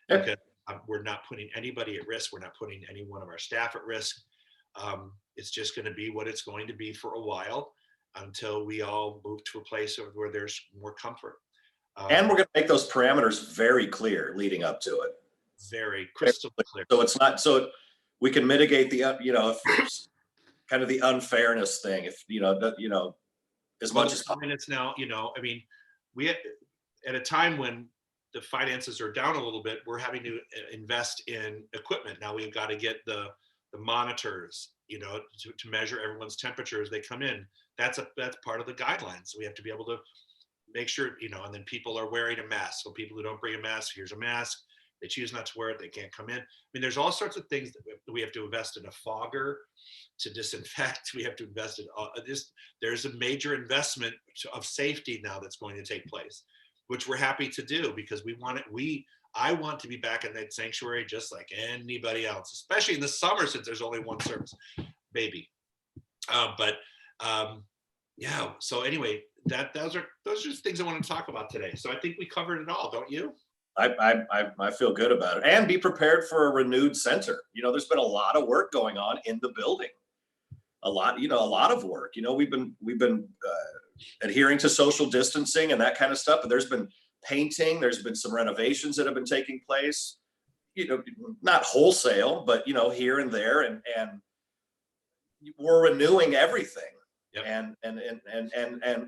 Yep. Because we're not putting anybody at risk. We're not putting any one of our staff at risk. It's just going to be what it's going to be for a while until we all move to a place where there's more comfort. And we're going to make those parameters very clear leading up to it. Very crystal clear. So it's not, so we can mitigate the, if there's kind of the unfairness thing, if, as much as possible. It's now, I mean, we at a time when the finances are down a little bit, we're having to invest in equipment. Now we've got to get the monitors, to measure everyone's temperature as they come in. That's part of the guidelines. We have to be able to make sure, and then people are wearing a mask. So people who don't bring a mask, here's a mask. They choose not to wear it, they can't come in. I mean, there's all sorts of things that we have to invest in: a fogger to disinfect. We have to invest in this. There's a major investment of safety now that's going to take place, which we're happy to do, because we want it. I want to be back in that sanctuary just like anybody else, especially in the summer, since there's only one service, baby. But yeah. So anyway, those are just things I want to talk about today. So I think we covered it all, don't you? I feel good about it, and be prepared for a renewed center. There's been a lot of work going on in the building, a lot of work. We've been adhering to social distancing and that kind of stuff, but there's been painting, there's been some renovations that have been taking place, not wholesale, but here and there, and we're renewing everything. Yep.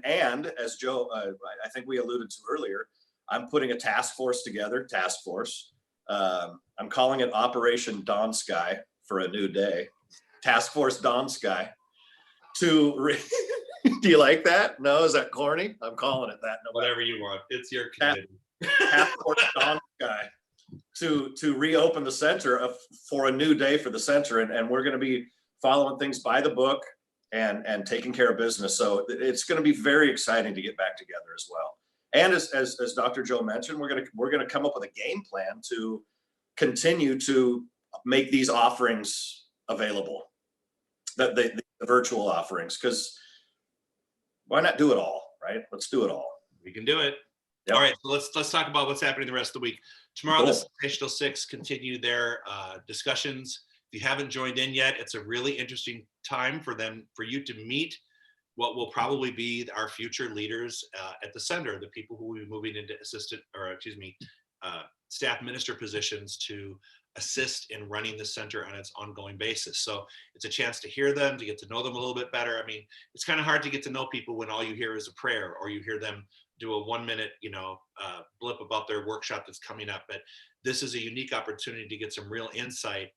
And as Joe, I think we alluded to earlier, I'm putting a task force together. I'm calling it Operation Dawn Sky for a new day. Task Force Dawn Sky. Do you like that? No, is that corny? I'm calling it that. No, whatever you want. It's your committee. Task Force Dawn Sky to reopen the center for a new day for the center, and we're going to be following things by the book and taking care of business. So it's going to be very exciting to get back together as well. And as Dr. Joe mentioned, we're gonna come up with a game plan to continue to make these offerings available, the virtual offerings, because why not do it all, right? Let's do it all. We can do it. Yep. All right, so let's talk about what's happening the rest of the week. Tomorrow, Cool. The Sensational Six continue their discussions. If you haven't joined in yet, it's a really interesting time for you to meet what will probably be our future leaders at the center, the people who will be moving into staff minister positions to assist in running the center on its ongoing basis. So it's a chance to hear them, to get to know them a little bit better. I mean, it's kind of hard to get to know people when all you hear is a prayer, or you hear them do a 1 minute, blip about their workshop that's coming up. But this is a unique opportunity to get some real insight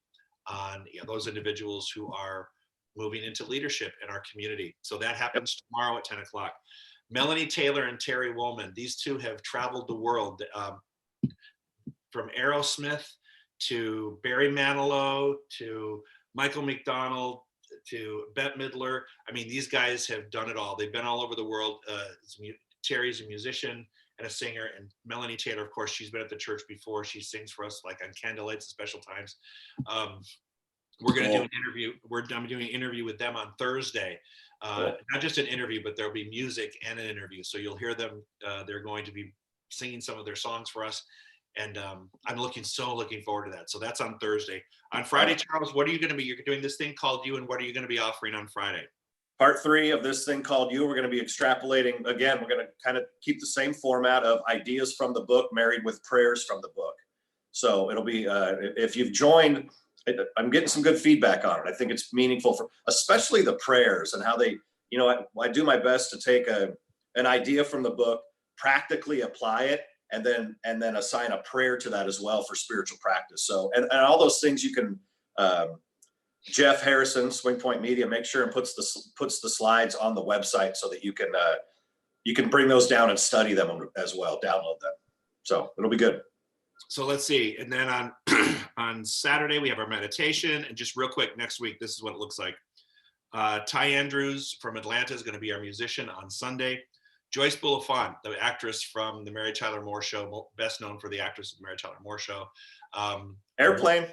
on those individuals who are moving into leadership in our community. So that happens tomorrow at 10 o'clock. Melanie Taylor and Terry Woolman, these two have traveled the world, from Aerosmith to Barry Manilow to Michael McDonald to Bette Midler. I mean, these guys have done it all. They've been all over the world. Terry's a musician and a singer, and Melanie Taylor, of course, she's been at the church before. She sings for us like on Candlelights and special times. We're going to do an interview. I'm doing an interview with them on Thursday. Not just an interview, but there'll be music and an interview. So you'll hear them. They're going to be singing some of their songs for us. And I'm looking forward to that. So that's on Thursday. On Friday, Charles, what are you going to be? You're doing this thing called You, and what are you going to be offering on Friday? Part 3 of this thing called You. We're going to be extrapolating. Again, we're going to kind of keep the same format of ideas from the book married with prayers from the book. So it'll be, if you've joined, I'm getting some good feedback on it. I think it's meaningful for, especially the prayers and how they, I do my best to take an idea from the book, practically apply it, and then assign a prayer to that as well for spiritual practice. So, and all those things you can, Jeff Harrison, Swing Point Media, make sure and puts the slides on the website so that you can bring those down and study them as well, download them. So it'll be good. So let's see. And then on Saturday, we have our meditation. And just real quick, next week, this is what it looks like. Ty Andrews from Atlanta is going to be our musician on Sunday. Joyce Bulifant, the actress from the Mary Tyler Moore Show, best known for the actress of the Mary Tyler Moore Show. Airplane.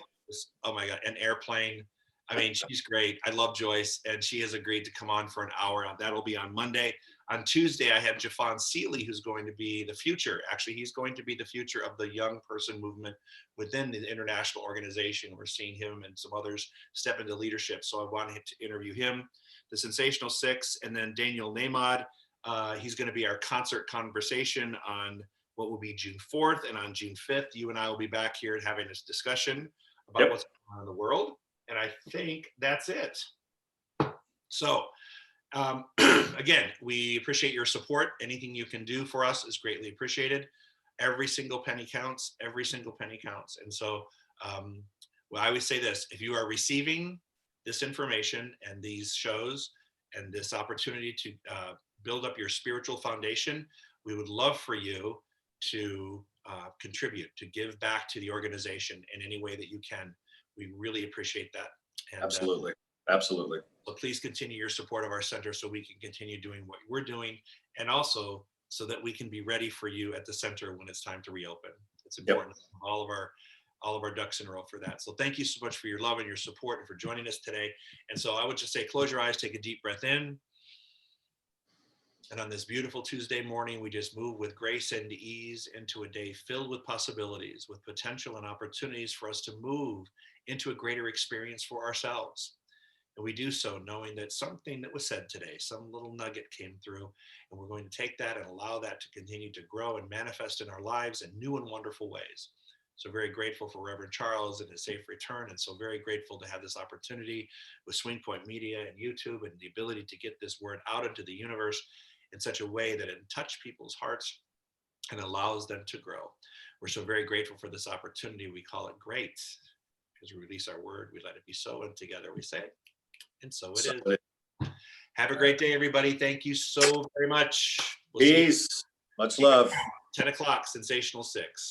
Oh my God, an Airplane. I mean, she's great. I love Joyce, and she has agreed to come on for an hour. That'll be on Monday. On Tuesday, I have Jafon Seeley, who's going to be the future. Actually, he's going to be the future of the young person movement within the international organization. We're seeing him and some others step into leadership. So I wanted to interview him. The Sensational Six, and then Daniel Namad. He's going to be our concert conversation on what will be June 4th, and on June 5th, you and I will be back here having this discussion about what's going on in the world. And I think that's it. So again, we appreciate your support. Anything you can do for us is greatly appreciated. Every single penny counts. Every single penny counts. And so, well, I always say this: if you are receiving this information and these shows and this opportunity to build up your spiritual foundation, we would love for you to contribute, to give back to the organization in any way that you can. We really appreciate that. And Absolutely. Absolutely. so please continue your support of our center so we can continue doing what we're doing, and also so that we can be ready for you at the center when it's time to reopen. It's important to have all of our ducks in a row for that. So thank you so much for your love and your support and for joining us today. And so I would just say, close your eyes, take a deep breath in. And on this beautiful Tuesday morning, we just move with grace and ease into a day filled with possibilities, with potential and opportunities for us to move into a greater experience for ourselves. And we do so knowing that something that was said today, some little nugget came through, and we're going to take that and allow that to continue to grow and manifest in our lives in new and wonderful ways. So very grateful for Reverend Charles and his safe return. And so very grateful to have this opportunity with Swing Point Media and YouTube and the ability to get this word out into the universe in such a way that it touches people's hearts and allows them to grow. We're so very grateful for this opportunity. We call it great because we release our word, we let it be so, and together we say, and so it is. Have a great day, everybody. Thank you so very much. Peace. Much love. 10 o'clock, Sensational 6.